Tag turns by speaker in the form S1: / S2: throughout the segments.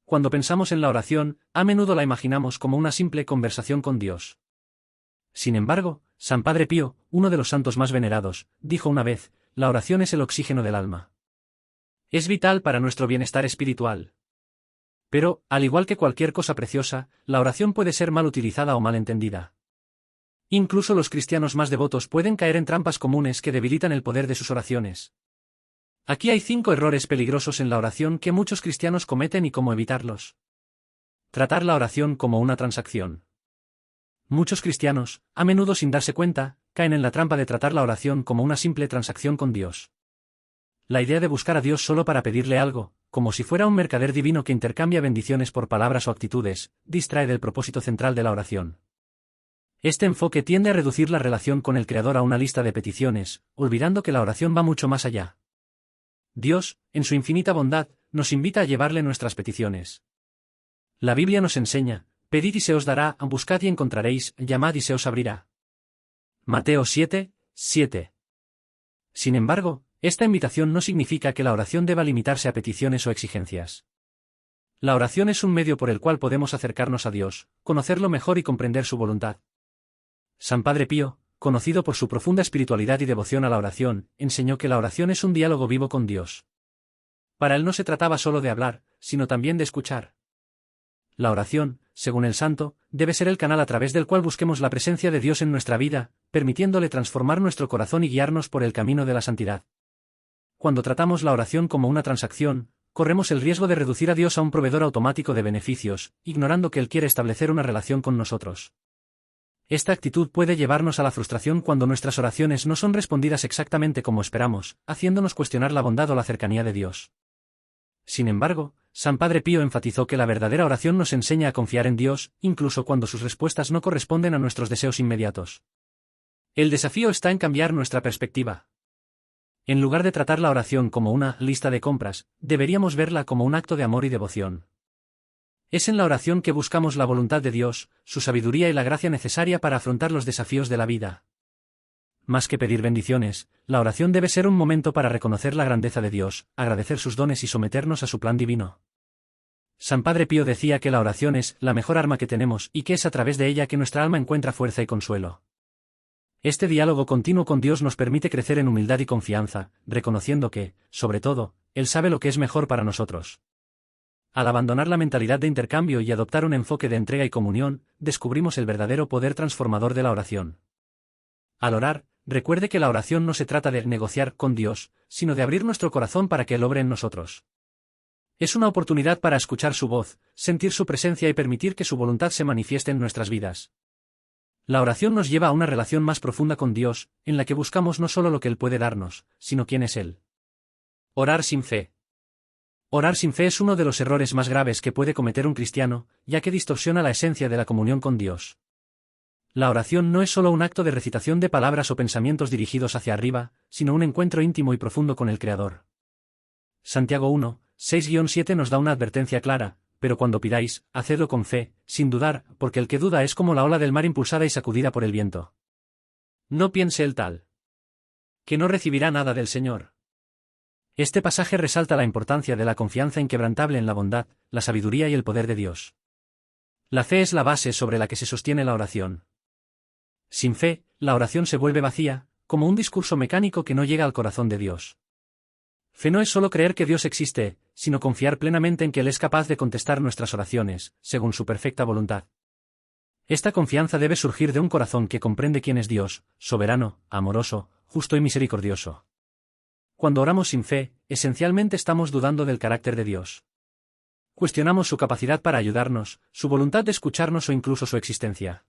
S1: Cuando pensamos en la oración, a menudo la imaginamos como una simple conversación con Dios. Sin embargo, San Padre Pío, uno de los santos más venerados, dijo una vez: la oración es el oxígeno del alma. Es vital para nuestro bienestar espiritual. Pero, al igual que cualquier cosa preciosa, la oración puede ser mal utilizada o mal entendida. Incluso los cristianos más devotos pueden caer en trampas comunes que debilitan el poder de sus oraciones. Aquí hay 5 errores peligrosos en la oración que muchos cristianos cometen y cómo evitarlos. Tratar la oración como una transacción. Muchos cristianos, a menudo sin darse cuenta, caen en la trampa de tratar la oración como una simple transacción con Dios. La idea de buscar a Dios solo para pedirle algo, como si fuera un mercader divino que intercambia bendiciones por palabras o actitudes, distrae del propósito central de la oración. Este enfoque tiende a reducir la relación con el Creador a una lista de peticiones, olvidando que la oración va mucho más allá. Dios, en su infinita bondad, nos invita a llevarle nuestras peticiones. La Biblia nos enseña: pedid y se os dará, buscad y encontraréis, llamad y se os abrirá. Mateo 7, 7. Sin embargo, esta invitación no significa que la oración deba limitarse a peticiones o exigencias. La oración es un medio por el cual podemos acercarnos a Dios, conocerlo mejor y comprender su voluntad. San Padre Pío, conocido por su profunda espiritualidad y devoción a la oración, enseñó que la oración es un diálogo vivo con Dios. Para él no se trataba solo de hablar, sino también de escuchar. La oración, según el santo, debe ser el canal a través del cual busquemos la presencia de Dios en nuestra vida, permitiéndole transformar nuestro corazón y guiarnos por el camino de la santidad. Cuando tratamos la oración como una transacción, corremos el riesgo de reducir a Dios a un proveedor automático de beneficios, ignorando que Él quiere establecer una relación con nosotros. Esta actitud puede llevarnos a la frustración cuando nuestras oraciones no son respondidas exactamente como esperamos, haciéndonos cuestionar la bondad o la cercanía de Dios. Sin embargo, San Padre Pío enfatizó que la verdadera oración nos enseña a confiar en Dios, incluso cuando sus respuestas no corresponden a nuestros deseos inmediatos. El desafío está en cambiar nuestra perspectiva. En lugar de tratar la oración como una lista de compras, deberíamos verla como un acto de amor y devoción. Es en la oración que buscamos la voluntad de Dios, su sabiduría y la gracia necesaria para afrontar los desafíos de la vida. Más que pedir bendiciones, la oración debe ser un momento para reconocer la grandeza de Dios, agradecer sus dones y someternos a su plan divino. San Padre Pío decía que la oración es la mejor arma que tenemos y que es a través de ella que nuestra alma encuentra fuerza y consuelo. Este diálogo continuo con Dios nos permite crecer en humildad y confianza, reconociendo que, sobre todo, Él sabe lo que es mejor para nosotros. Al abandonar la mentalidad de intercambio y adoptar un enfoque de entrega y comunión, descubrimos el verdadero poder transformador de la oración. Al orar, recuerde que la oración no se trata de negociar con Dios, sino de abrir nuestro corazón para que Él obre en nosotros. Es una oportunidad para escuchar su voz, sentir su presencia y permitir que su voluntad se manifieste en nuestras vidas. La oración nos lleva a una relación más profunda con Dios, en la que buscamos no solo lo que Él puede darnos, sino quién es Él. Orar sin fe. Orar sin fe es uno de los errores más graves que puede cometer un cristiano, ya que distorsiona la esencia de la comunión con Dios. La oración no es solo un acto de recitación de palabras o pensamientos dirigidos hacia arriba, sino un encuentro íntimo y profundo con el Creador. Santiago 1, 6-7 nos da una advertencia clara: pero cuando pidáis, hacedlo con fe, sin dudar, porque el que duda es como la ola del mar impulsada y sacudida por el viento. No piense el tal, que no recibirá nada del Señor. Este pasaje resalta la importancia de la confianza inquebrantable en la bondad, la sabiduría y el poder de Dios. La fe es la base sobre la que se sostiene la oración. Sin fe, la oración se vuelve vacía, como un discurso mecánico que no llega al corazón de Dios. Fe no es solo creer que Dios existe, sino confiar plenamente en que Él es capaz de contestar nuestras oraciones, según su perfecta voluntad. Esta confianza debe surgir de un corazón que comprende quién es Dios, soberano, amoroso, justo y misericordioso. Cuando oramos sin fe, esencialmente estamos dudando del carácter de Dios. Cuestionamos su capacidad para ayudarnos, su voluntad de escucharnos o incluso su existencia.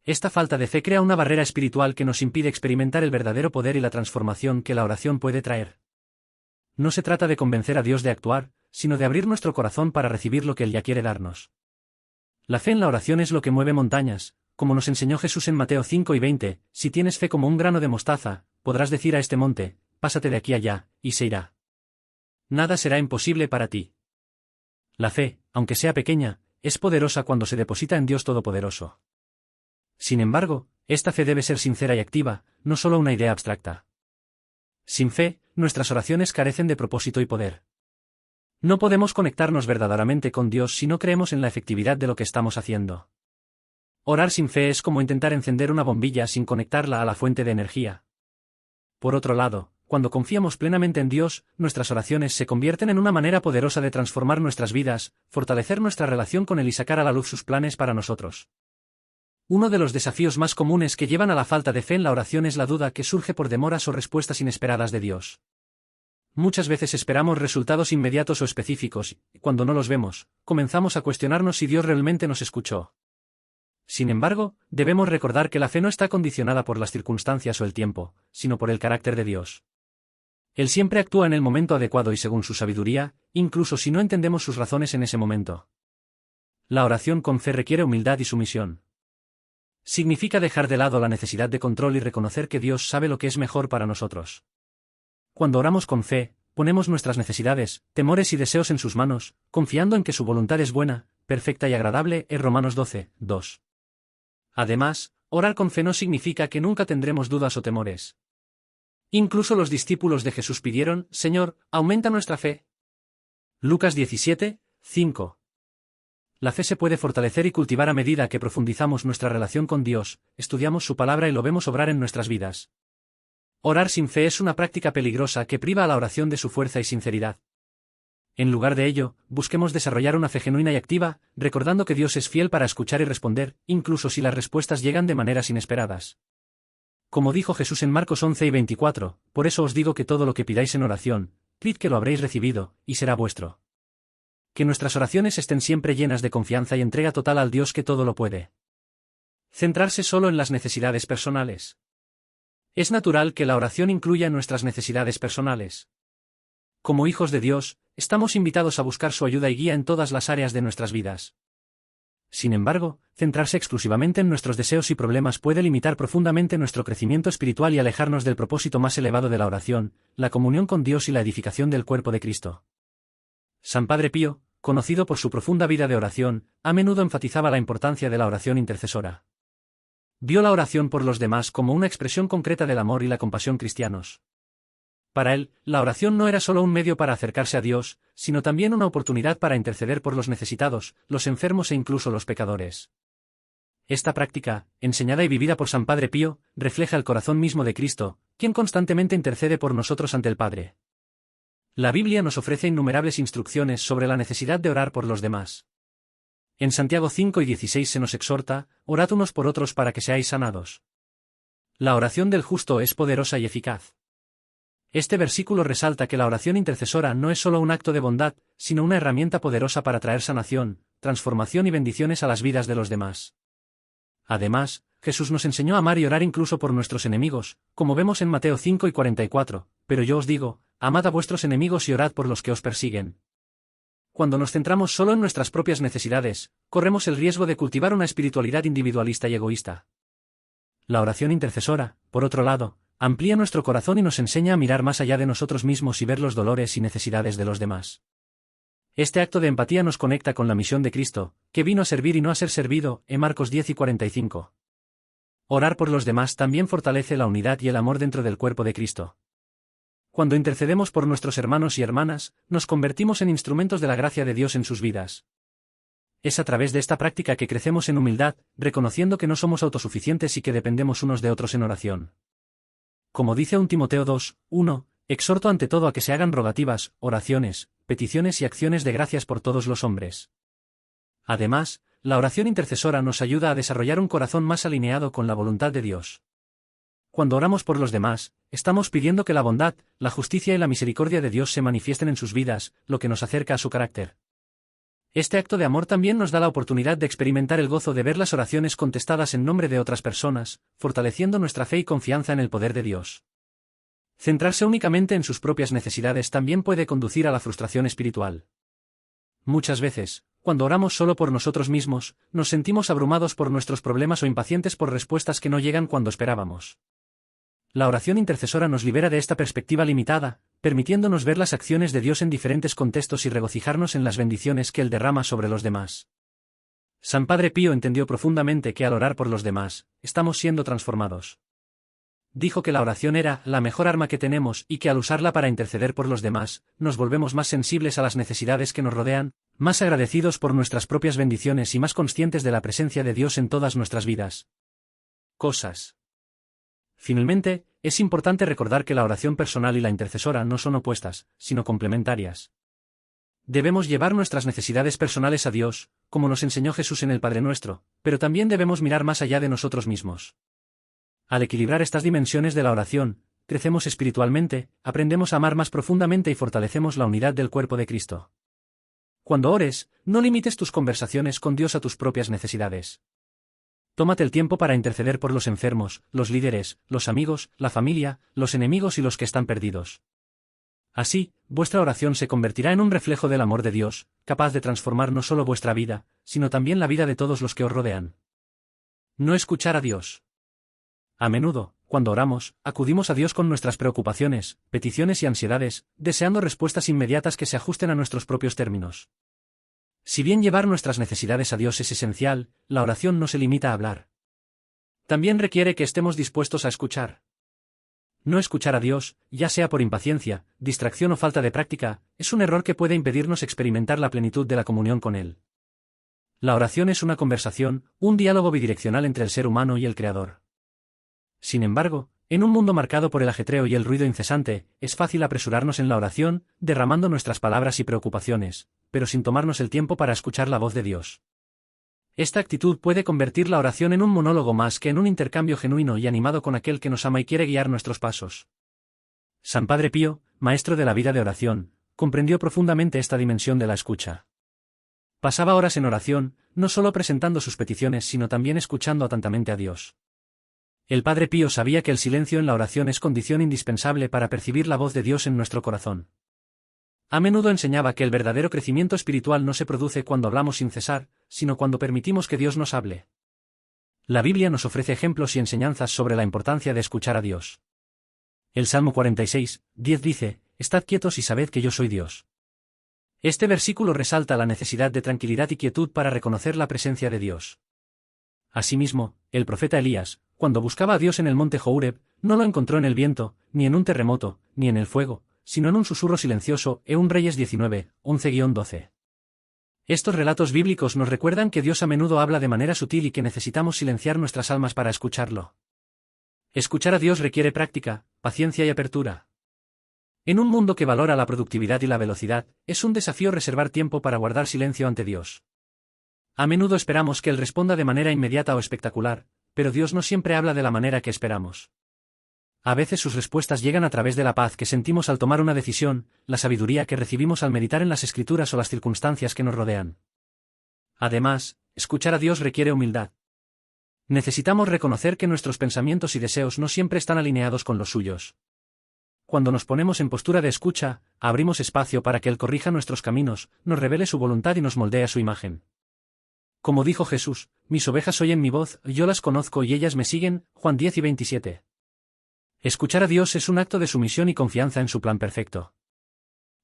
S1: Esta falta de fe crea una barrera espiritual que nos impide experimentar el verdadero poder y la transformación que la oración puede traer. No se trata de convencer a Dios de actuar, sino de abrir nuestro corazón para recibir lo que Él ya quiere darnos. La fe en la oración es lo que mueve montañas, como nos enseñó Jesús en Mateo 5:20, si tienes fe como un grano de mostaza, podrás decir a este monte, pásate de aquí allá, y se irá. Nada será imposible para ti. La fe, aunque sea pequeña, es poderosa cuando se deposita en Dios Todopoderoso. Sin embargo, esta fe debe ser sincera y activa, no solo una idea abstracta. Sin fe, nuestras oraciones carecen de propósito y poder. No podemos conectarnos verdaderamente con Dios si no creemos en la efectividad de lo que estamos haciendo. Orar sin fe es como intentar encender una bombilla sin conectarla a la fuente de energía. Por otro lado, cuando confiamos plenamente en Dios, nuestras oraciones se convierten en una manera poderosa de transformar nuestras vidas, fortalecer nuestra relación con Él y sacar a la luz sus planes para nosotros. Uno de los desafíos más comunes que llevan a la falta de fe en la oración es la duda que surge por demoras o respuestas inesperadas de Dios. Muchas veces esperamos resultados inmediatos o específicos, y cuando no los vemos, comenzamos a cuestionarnos si Dios realmente nos escuchó. Sin embargo, debemos recordar que la fe no está condicionada por las circunstancias o el tiempo, sino por el carácter de Dios. Él siempre actúa en el momento adecuado y según su sabiduría, incluso si no entendemos sus razones en ese momento. La oración con fe requiere humildad y sumisión. Significa dejar de lado la necesidad de control y reconocer que Dios sabe lo que es mejor para nosotros. Cuando oramos con fe, ponemos nuestras necesidades, temores y deseos en sus manos, confiando en que su voluntad es buena, perfecta y agradable. Romanos 12, 2. Además, orar con fe no significa que nunca tendremos dudas o temores. Incluso los discípulos de Jesús pidieron: Señor, aumenta nuestra fe. Lucas 17, 5. La fe se puede fortalecer y cultivar a medida que profundizamos nuestra relación con Dios, estudiamos su palabra y lo vemos obrar en nuestras vidas. Orar sin fe es una práctica peligrosa que priva a la oración de su fuerza y sinceridad. En lugar de ello, busquemos desarrollar una fe genuina y activa, recordando que Dios es fiel para escuchar y responder, incluso si las respuestas llegan de maneras inesperadas. Como dijo Jesús en Marcos 11 y 24, por eso os digo que todo lo que pidáis en oración, creed que lo habréis recibido, y será vuestro. Que nuestras oraciones estén siempre llenas de confianza y entrega total al Dios que todo lo puede. Centrarse solo en las necesidades personales. Es natural que la oración incluya nuestras necesidades personales. Como hijos de Dios, estamos invitados a buscar su ayuda y guía en todas las áreas de nuestras vidas. Sin embargo, centrarse exclusivamente en nuestros deseos y problemas puede limitar profundamente nuestro crecimiento espiritual y alejarnos del propósito más elevado de la oración, la comunión con Dios y la edificación del cuerpo de Cristo. San Padre Pío, conocido por su profunda vida de oración, a menudo enfatizaba la importancia de la oración intercesora. Vio la oración por los demás como una expresión concreta del amor y la compasión cristianos. Para él, la oración no era solo un medio para acercarse a Dios, sino también una oportunidad para interceder por los necesitados, los enfermos e incluso los pecadores. Esta práctica, enseñada y vivida por San Padre Pío, refleja el corazón mismo de Cristo, quien constantemente intercede por nosotros ante el Padre. La Biblia nos ofrece innumerables instrucciones sobre la necesidad de orar por los demás. En Santiago 5 y 16 se nos exhorta: orad unos por otros para que seáis sanados. La oración del justo es poderosa y eficaz. Este versículo resalta que la oración intercesora no es solo un acto de bondad, sino una herramienta poderosa para traer sanación, transformación y bendiciones a las vidas de los demás. Además, Jesús nos enseñó a amar y orar incluso por nuestros enemigos, como vemos en Mateo 5 y 44, pero yo os digo, amad a vuestros enemigos y orad por los que os persiguen. Cuando nos centramos solo en nuestras propias necesidades, corremos el riesgo de cultivar una espiritualidad individualista y egoísta. La oración intercesora, por otro lado, amplía nuestro corazón y nos enseña a mirar más allá de nosotros mismos y ver los dolores y necesidades de los demás. Este acto de empatía nos conecta con la misión de Cristo, que vino a servir y no a ser servido, en Marcos 10 y 45. Orar por los demás también fortalece la unidad y el amor dentro del cuerpo de Cristo. Cuando intercedemos por nuestros hermanos y hermanas, nos convertimos en instrumentos de la gracia de Dios en sus vidas. Es a través de esta práctica que crecemos en humildad, reconociendo que no somos autosuficientes y que dependemos unos de otros en oración. Como dice 1 Timoteo 2, 1, exhorto ante todo a que se hagan rogativas, oraciones, peticiones y acciones de gracias por todos los hombres. Además, la oración intercesora nos ayuda a desarrollar un corazón más alineado con la voluntad de Dios. Cuando oramos por los demás, estamos pidiendo que la bondad, la justicia y la misericordia de Dios se manifiesten en sus vidas, lo que nos acerca a su carácter. Este acto de amor también nos da la oportunidad de experimentar el gozo de ver las oraciones contestadas en nombre de otras personas, fortaleciendo nuestra fe y confianza en el poder de Dios. Centrarse únicamente en sus propias necesidades también puede conducir a la frustración espiritual. Muchas veces, cuando oramos solo por nosotros mismos, nos sentimos abrumados por nuestros problemas o impacientes por respuestas que no llegan cuando esperábamos. La oración intercesora nos libera de esta perspectiva limitada, permitiéndonos ver las acciones de Dios en diferentes contextos y regocijarnos en las bendiciones que Él derrama sobre los demás. San Padre Pío entendió profundamente que al orar por los demás, estamos siendo transformados. Dijo que la oración era la mejor arma que tenemos y que al usarla para interceder por los demás, nos volvemos más sensibles a las necesidades que nos rodean, más agradecidos por nuestras propias bendiciones y más conscientes de la presencia de Dios en todas nuestras vidas. Cosas. Finalmente, es importante recordar que la oración personal y la intercesora no son opuestas, sino complementarias. Debemos llevar nuestras necesidades personales a Dios, como nos enseñó Jesús en el Padre Nuestro, pero también debemos mirar más allá de nosotros mismos. Al equilibrar estas dimensiones de la oración, crecemos espiritualmente, aprendemos a amar más profundamente y fortalecemos la unidad del cuerpo de Cristo. Cuando ores, no limites tus conversaciones con Dios a tus propias necesidades. Tómate el tiempo para interceder por los enfermos, los líderes, los amigos, la familia, los enemigos y los que están perdidos. Así, vuestra oración se convertirá en un reflejo del amor de Dios, capaz de transformar no solo vuestra vida, sino también la vida de todos los que os rodean. No escuchar a Dios. A menudo, cuando oramos, acudimos a Dios con nuestras preocupaciones, peticiones y ansiedades, deseando respuestas inmediatas que se ajusten a nuestros propios términos. Si bien llevar nuestras necesidades a Dios es esencial, la oración no se limita a hablar. También requiere que estemos dispuestos a escuchar. No escuchar a Dios, ya sea por impaciencia, distracción o falta de práctica, es un error que puede impedirnos experimentar la plenitud de la comunión con Él. La oración es una conversación, un diálogo bidireccional entre el ser humano y el Creador. Sin embargo, en un mundo marcado por el ajetreo y el ruido incesante, es fácil apresurarnos en la oración, derramando nuestras palabras y preocupaciones, pero sin tomarnos el tiempo para escuchar la voz de Dios. Esta actitud puede convertir la oración en un monólogo más que en un intercambio genuino y animado con aquel que nos ama y quiere guiar nuestros pasos. San Padre Pío, maestro de la vida de oración, comprendió profundamente esta dimensión de la escucha. Pasaba horas en oración, no solo presentando sus peticiones sino también escuchando atentamente a Dios. El Padre Pío sabía que el silencio en la oración es condición indispensable para percibir la voz de Dios en nuestro corazón. A menudo enseñaba que el verdadero crecimiento espiritual no se produce cuando hablamos sin cesar, sino cuando permitimos que Dios nos hable. La Biblia nos ofrece ejemplos y enseñanzas sobre la importancia de escuchar a Dios. El Salmo 46, 10 dice, «Estad quietos y sabed que yo soy Dios». Este versículo resalta la necesidad de tranquilidad y quietud para reconocer la presencia de Dios. Asimismo, el profeta Elías, cuando buscaba a Dios en el monte Horeb, no lo encontró en el viento, ni en un terremoto, ni en el fuego, sino en un susurro silencioso. Reyes 19, 11-12. Estos relatos bíblicos nos recuerdan que Dios a menudo habla de manera sutil y que necesitamos silenciar nuestras almas para escucharlo. Escuchar a Dios requiere práctica, paciencia y apertura. En un mundo que valora la productividad y la velocidad, es un desafío reservar tiempo para guardar silencio ante Dios. A menudo esperamos que Él responda de manera inmediata o espectacular, pero Dios no siempre habla de la manera que esperamos. A veces sus respuestas llegan a través de la paz que sentimos al tomar una decisión, la sabiduría que recibimos al meditar en las Escrituras o las circunstancias que nos rodean. Además, escuchar a Dios requiere humildad. Necesitamos reconocer que nuestros pensamientos y deseos no siempre están alineados con los suyos. Cuando nos ponemos en postura de escucha, abrimos espacio para que Él corrija nuestros caminos, nos revele su voluntad y nos moldee a su imagen. Como dijo Jesús, mis ovejas oyen mi voz, yo las conozco y ellas me siguen, Juan 10 y 27. Escuchar a Dios es un acto de sumisión y confianza en su plan perfecto.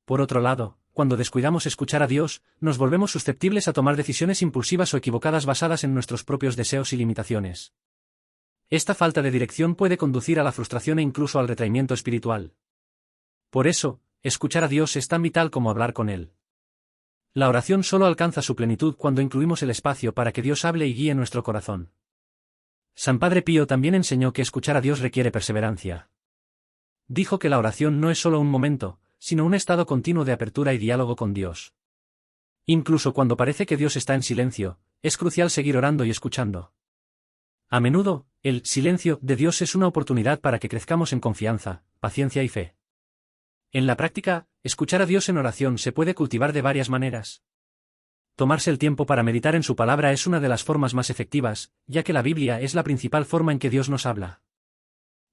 S1: Por otro lado, cuando descuidamos escuchar a Dios, nos volvemos susceptibles a tomar decisiones impulsivas o equivocadas basadas en nuestros propios deseos y limitaciones. Esta falta de dirección puede conducir a la frustración e incluso al retraimiento espiritual. Por eso, escuchar a Dios es tan vital como hablar con Él. La oración solo alcanza su plenitud cuando incluimos el espacio para que Dios hable y guíe nuestro corazón. San Padre Pío también enseñó que escuchar a Dios requiere perseverancia. Dijo que la oración no es solo un momento, sino un estado continuo de apertura y diálogo con Dios. Incluso cuando parece que Dios está en silencio, es crucial seguir orando y escuchando. A menudo, el silencio de Dios es una oportunidad para que crezcamos en confianza, paciencia y fe. En la práctica, escuchar a Dios en oración se puede cultivar de varias maneras. Tomarse el tiempo para meditar en su palabra es una de las formas más efectivas, ya que la Biblia es la principal forma en que Dios nos habla.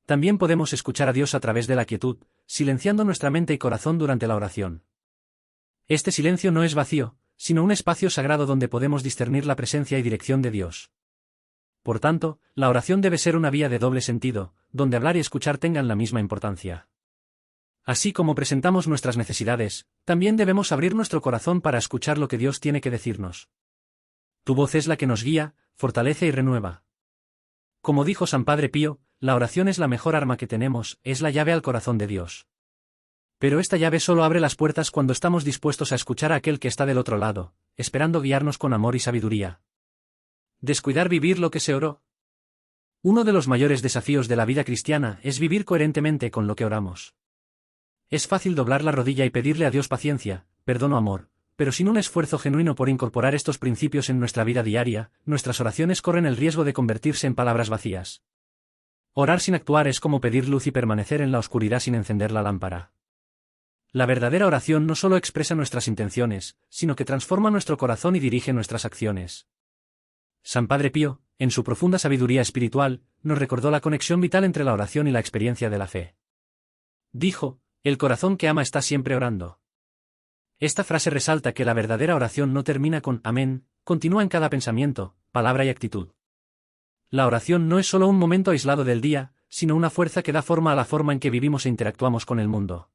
S1: También podemos escuchar a Dios a través de la quietud, silenciando nuestra mente y corazón durante la oración. Este silencio no es vacío, sino un espacio sagrado donde podemos discernir la presencia y dirección de Dios. Por tanto, la oración debe ser una vía de doble sentido, donde hablar y escuchar tengan la misma importancia. Así como presentamos nuestras necesidades, también debemos abrir nuestro corazón para escuchar lo que Dios tiene que decirnos. Tu voz es la que nos guía, fortalece y renueva. Como dijo San Padre Pío, la oración es la mejor arma que tenemos, es la llave al corazón de Dios. Pero esta llave solo abre las puertas cuando estamos dispuestos a escuchar a aquel que está del otro lado, esperando guiarnos con amor y sabiduría. ¿Descuidar vivir lo que se oró? Uno de los mayores desafíos de la vida cristiana es vivir coherentemente con lo que oramos. Es fácil doblar la rodilla y pedirle a Dios paciencia, perdón o amor, pero sin un esfuerzo genuino por incorporar estos principios en nuestra vida diaria, nuestras oraciones corren el riesgo de convertirse en palabras vacías. Orar sin actuar es como pedir luz y permanecer en la oscuridad sin encender la lámpara. La verdadera oración no solo expresa nuestras intenciones, sino que transforma nuestro corazón y dirige nuestras acciones. San Padre Pío, en su profunda sabiduría espiritual, nos recordó la conexión vital entre la oración y la experiencia de la fe. Dijo: el corazón que ama está siempre orando. Esta frase resalta que la verdadera oración no termina con amén, continúa en cada pensamiento, palabra y actitud. La oración no es solo un momento aislado del día, sino una fuerza que da forma a la forma en que vivimos e interactuamos con el mundo.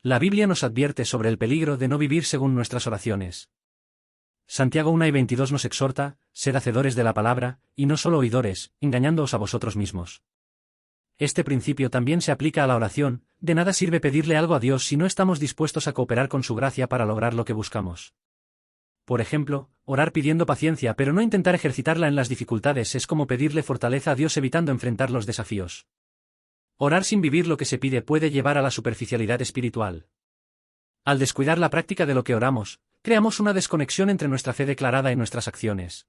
S1: La Biblia nos advierte sobre el peligro de no vivir según nuestras oraciones. Santiago 1:22 nos exhorta: sed hacedores de la palabra, y no solo oidores, engañándoos a vosotros mismos. Este principio también se aplica a la oración. De nada sirve pedirle algo a Dios si no estamos dispuestos a cooperar con su gracia para lograr lo que buscamos. Por ejemplo, orar pidiendo paciencia pero no intentar ejercitarla en las dificultades es como pedirle fortaleza a Dios evitando enfrentar los desafíos. Orar sin vivir lo que se pide puede llevar a la superficialidad espiritual. Al descuidar la práctica de lo que oramos, creamos una desconexión entre nuestra fe declarada y nuestras acciones.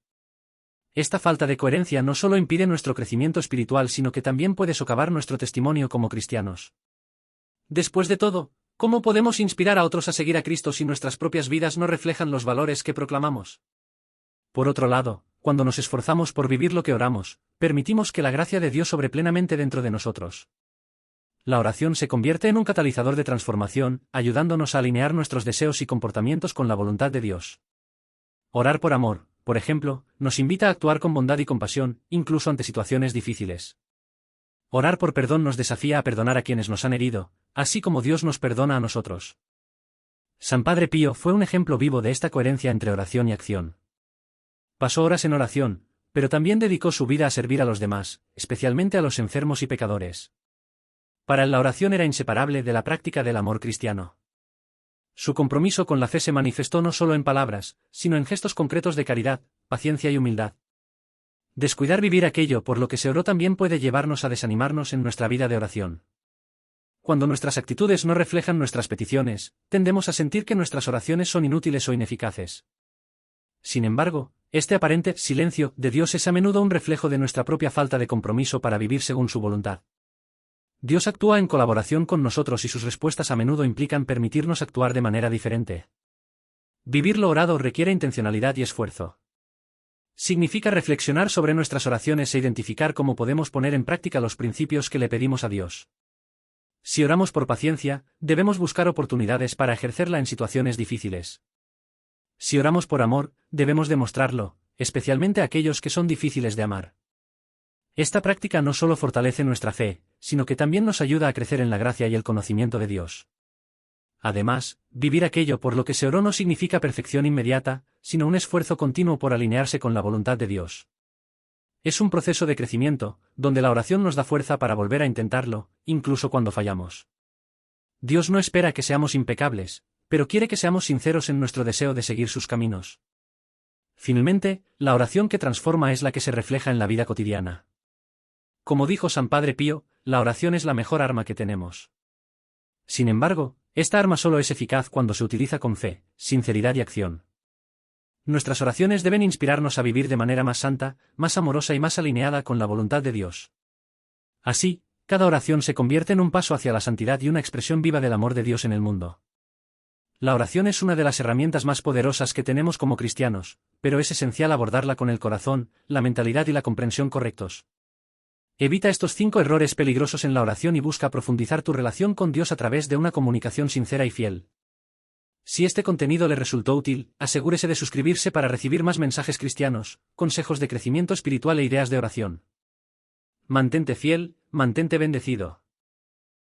S1: Esta falta de coherencia no solo impide nuestro crecimiento espiritual sino que también puede socavar nuestro testimonio como cristianos. Después de todo, ¿cómo podemos inspirar a otros a seguir a Cristo si nuestras propias vidas no reflejan los valores que proclamamos? Por otro lado, cuando nos esforzamos por vivir lo que oramos, permitimos que la gracia de Dios sobre plenamente dentro de nosotros. La oración se convierte en un catalizador de transformación, ayudándonos a alinear nuestros deseos y comportamientos con la voluntad de Dios. Orar por amor, por ejemplo, nos invita a actuar con bondad y compasión, incluso ante situaciones difíciles. Orar por perdón nos desafía a perdonar a quienes nos han herido, así como Dios nos perdona a nosotros. San Padre Pío fue un ejemplo vivo de esta coherencia entre oración y acción. Pasó horas en oración, pero también dedicó su vida a servir a los demás, especialmente a los enfermos y pecadores. Para él la oración era inseparable de la práctica del amor cristiano. Su compromiso con la fe se manifestó no solo en palabras, sino en gestos concretos de caridad, paciencia y humildad. Descuidar vivir aquello por lo que se oró también puede llevarnos a desanimarnos en nuestra vida de oración. Cuando nuestras actitudes no reflejan nuestras peticiones, tendemos a sentir que nuestras oraciones son inútiles o ineficaces. Sin embargo, este aparente silencio de Dios es a menudo un reflejo de nuestra propia falta de compromiso para vivir según su voluntad. Dios actúa en colaboración con nosotros y sus respuestas a menudo implican permitirnos actuar de manera diferente. Vivir lo orado requiere intencionalidad y esfuerzo. Significa reflexionar sobre nuestras oraciones e identificar cómo podemos poner en práctica los principios que le pedimos a Dios. Si oramos por paciencia, debemos buscar oportunidades para ejercerla en situaciones difíciles. Si oramos por amor, debemos demostrarlo, especialmente a aquellos que son difíciles de amar. Esta práctica no solo fortalece nuestra fe, sino que también nos ayuda a crecer en la gracia y el conocimiento de Dios. Además, vivir aquello por lo que se oró no significa perfección inmediata, sino un esfuerzo continuo por alinearse con la voluntad de Dios. Es un proceso de crecimiento, donde la oración nos da fuerza para volver a intentarlo, incluso cuando fallamos. Dios no espera que seamos impecables, pero quiere que seamos sinceros en nuestro deseo de seguir sus caminos. Finalmente, la oración que transforma es la que se refleja en la vida cotidiana. Como dijo San Padre Pío, la oración es la mejor arma que tenemos. Sin embargo, esta arma solo es eficaz cuando se utiliza con fe, sinceridad y acción. Nuestras oraciones deben inspirarnos a vivir de manera más santa, más amorosa y más alineada con la voluntad de Dios. Así, cada oración se convierte en un paso hacia la santidad y una expresión viva del amor de Dios en el mundo. La oración es una de las herramientas más poderosas que tenemos como cristianos, pero es esencial abordarla con el corazón, la mentalidad y la comprensión correctos. Evita estos 5 errores peligrosos en la oración y busca profundizar tu relación con Dios a través de una comunicación sincera y fiel. Si este contenido le resultó útil, asegúrese de suscribirse para recibir más mensajes cristianos, consejos de crecimiento espiritual e ideas de oración. Mantente fiel, mantente bendecido.